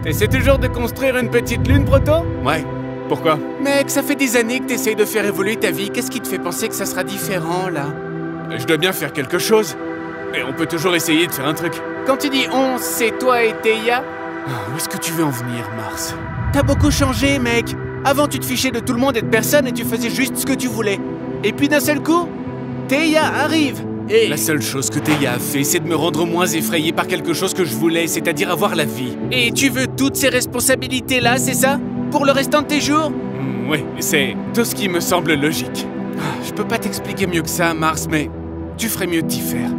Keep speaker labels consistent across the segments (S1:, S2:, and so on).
S1: T'essaies toujours de construire une petite lune, Proto?
S2: Ouais. Pourquoi?
S1: Mec, ça fait des années que t'essayes de faire évoluer ta vie. Qu'est-ce qui te fait penser que ça sera différent, là?
S2: Je dois bien faire quelque chose. Et on peut toujours essayer de faire un truc.
S1: Quand tu dis on, c'est toi et Theia?
S2: Où est-ce que tu veux en venir, Mars?
S1: T'as beaucoup changé, mec. Avant, tu te fichais de tout le monde et de personne et tu faisais juste ce que tu voulais. Et puis d'un seul coup, Theia arrive. Et
S2: La seule chose que Theia a fait, c'est de me rendre moins effrayé par quelque chose que je voulais, c'est-à-dire avoir la vie.
S1: Et tu veux toutes ces responsabilités-là, c'est ça? Pour le restant de tes jours?
S2: Oui, c'est tout ce qui me semble logique.
S1: Je peux pas t'expliquer mieux que ça, Mars, mais tu ferais mieux de t'y faire.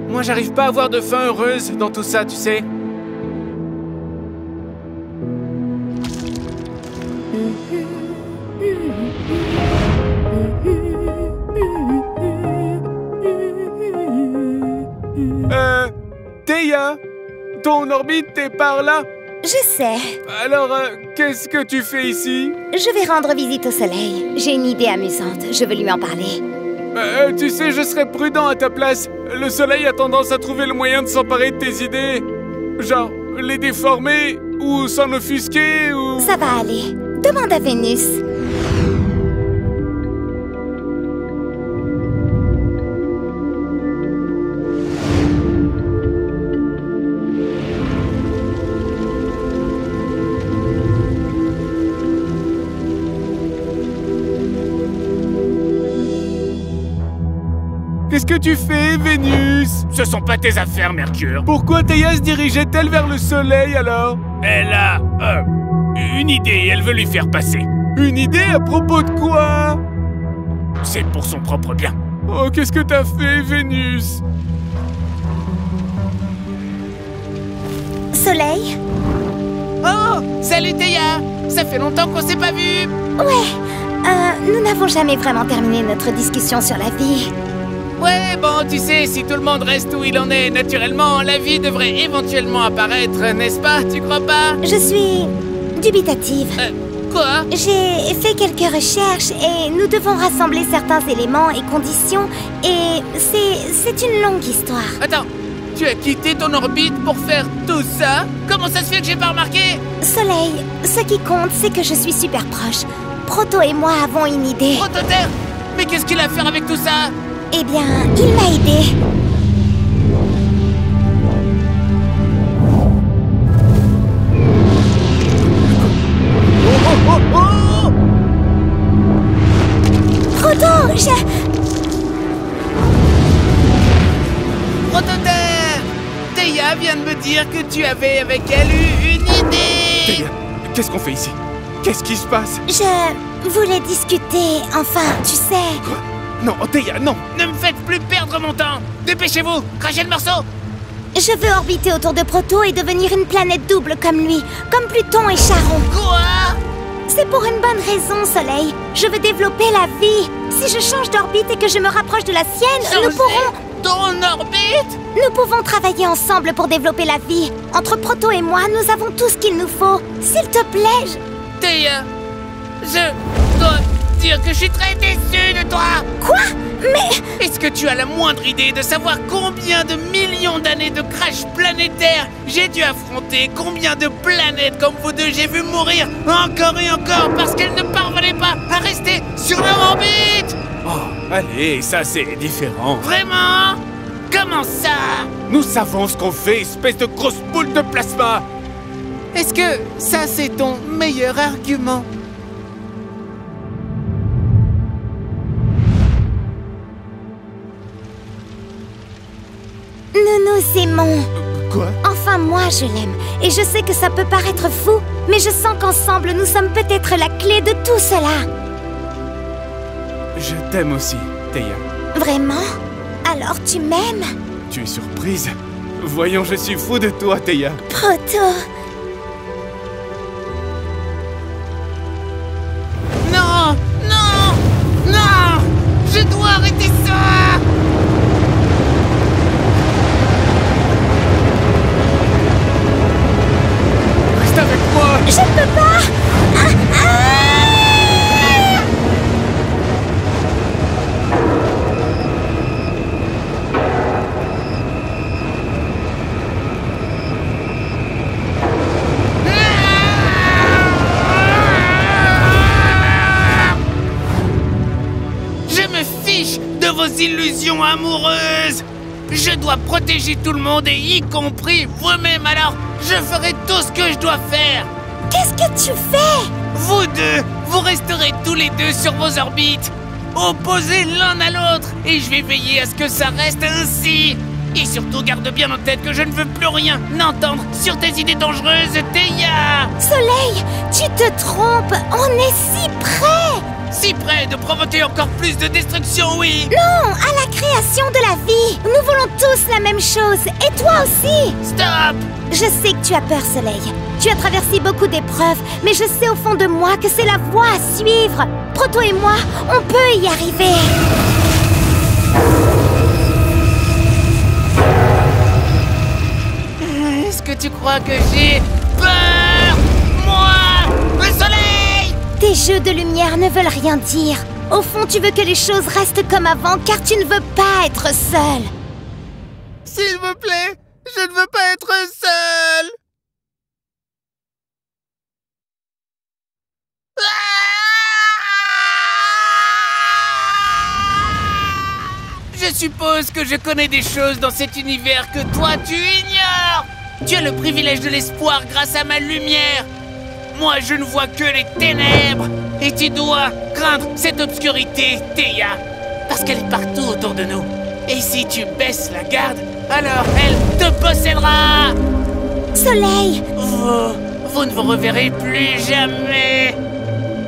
S1: Moi, j'arrive pas à avoir de fin heureuse dans tout ça, tu sais. Theia, ton orbite est par là.
S3: Je sais.
S1: Alors, qu'est-ce que tu fais ici?
S3: Je vais rendre visite au soleil. J'ai une idée amusante. Je veux lui en parler.
S1: Tu sais, je serais prudent à ta place. Le soleil a tendance à trouver le moyen de s'emparer de tes idées. Genre, les déformer, ou s'en offusquer, ou...
S3: Ça va aller. Demande à Vénus.
S1: Qu'est-ce que tu fais, Vénus?
S2: Ce sont pas tes affaires, Mercure.
S1: Pourquoi Theia se dirigeait-elle vers le soleil, alors?
S2: Elle a... une idée, elle veut lui faire passer.
S1: Une idée à propos de quoi?
S2: C'est pour son propre bien.
S1: Oh, qu'est-ce que t'as fait, Vénus?
S3: Soleil?
S1: Oh, salut Theia! Ça fait longtemps qu'on s'est pas vus!
S3: Ouais. Nous n'avons jamais vraiment terminé notre discussion sur la vie.
S1: Ouais, bon, tu sais, si tout le monde reste où il en est, naturellement, la vie devrait éventuellement apparaître, n'est-ce pas? Tu crois pas?
S3: Je suis dubitative.
S1: Quoi?
S3: J'ai fait quelques recherches et nous devons rassembler certains éléments et conditions et c'est une longue histoire.
S1: Attends, tu as quitté ton orbite pour faire tout ça? Comment ça se fait que j'ai pas remarqué?
S3: Soleil, ce qui compte, c'est que je suis super proche. Proto et moi avons une idée.
S1: Prototerre? Mais qu'est-ce qu'il a à faire avec tout ça?
S3: Eh bien, il m'a aidé. Proto,
S1: Prototerre! Theia vient de me dire que tu avais avec elle eu une idée!
S2: Theia, qu'est-ce qu'on fait ici? Qu'est-ce qui se passe?
S3: Je voulais discuter, enfin, tu sais...
S2: Quoi? Non, Theia, non!
S1: Ne me faites plus perdre mon temps! Dépêchez-vous! Crachez le morceau!
S3: Je veux orbiter autour de Proto et devenir une planète double comme lui, comme Pluton et Charon.
S1: Quoi?
S3: C'est pour une bonne raison, Soleil. Je veux développer la vie. Si je change d'orbite et que je me rapproche de la sienne, nous pourrons...
S1: Ton orbite?
S3: Nous pouvons travailler ensemble pour développer la vie. Entre Proto et moi, nous avons tout ce qu'il nous faut. S'il te plaît,
S1: Theia, je dois dire que je suis très déçu de toi!
S3: Quoi? Mais...
S1: Est-ce que tu as la moindre idée de savoir combien de millions d'années de crash planétaire j'ai dû affronter? Combien de planètes comme vous deux j'ai vu mourir encore et encore parce qu'elles ne parvenaient pas à rester sur leur orbite?
S2: Oh, allez, ça c'est différent.
S1: Vraiment? Comment ça?
S2: Nous savons ce qu'on fait, espèce de grosse boule de plasma!
S1: Est-ce que ça c'est ton meilleur argument?
S3: nous nous aimons.
S2: Quoi?
S3: Enfin, moi, je l'aime. Et je sais que ça peut paraître fou, mais je sens qu'ensemble, nous sommes peut-être la clé de tout cela.
S2: Je t'aime aussi, Theia.
S3: Vraiment? Alors tu m'aimes?
S2: Tu es surprise? Voyons, je suis fou de toi, Theia.
S3: Proto.
S1: Non! Non! Non! Je dois arrêter ça!
S2: Reste avec moi!
S3: Je ne peux pas!
S1: illusions amoureuses. Je dois protéger tout le monde, et y compris vous-même, alors je ferai tout ce que je dois faire.
S3: Qu'est-ce que tu fais?
S1: Vous deux, vous resterez tous les deux sur vos orbites, opposés l'un à l'autre, et je vais veiller à ce que ça reste ainsi. Et surtout, garde bien en tête que je ne veux plus rien entendre sur tes idées dangereuses, Théia.
S3: Soleil, tu te trompes, on est si près.
S1: Si près de provoquer encore plus de destruction, oui.
S3: Non, à la création de la vie. Nous voulons tous la même chose, et toi aussi.
S1: Stop.
S3: Je sais que tu as peur, Soleil. Tu as traversé beaucoup d'épreuves, mais je sais au fond de moi que c'est la voie à suivre. Proto et moi, on peut y arriver.
S1: Est-ce que tu crois que j'ai peur? Moi, le soleil!
S3: Tes jeux de lumière ne veulent rien dire. Au fond, tu veux que les choses restent comme avant, car tu ne veux pas être seul.
S1: S'il vous plaît, je ne veux pas être seul. Je suppose que je connais des choses dans cet univers que toi tu ignores. Tu as le privilège de l'espoir grâce à ma lumière. Moi je ne vois que les ténèbres. Et tu dois craindre cette obscurité, Théia, parce qu'elle est partout autour de nous. Et si tu baisses la garde, alors elle te possédera.
S3: Soleil!
S1: Vous ne vous reverrez plus jamais.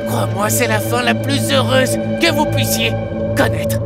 S1: Crois-moi, c'est la fin la plus heureuse que vous puissiez connaître.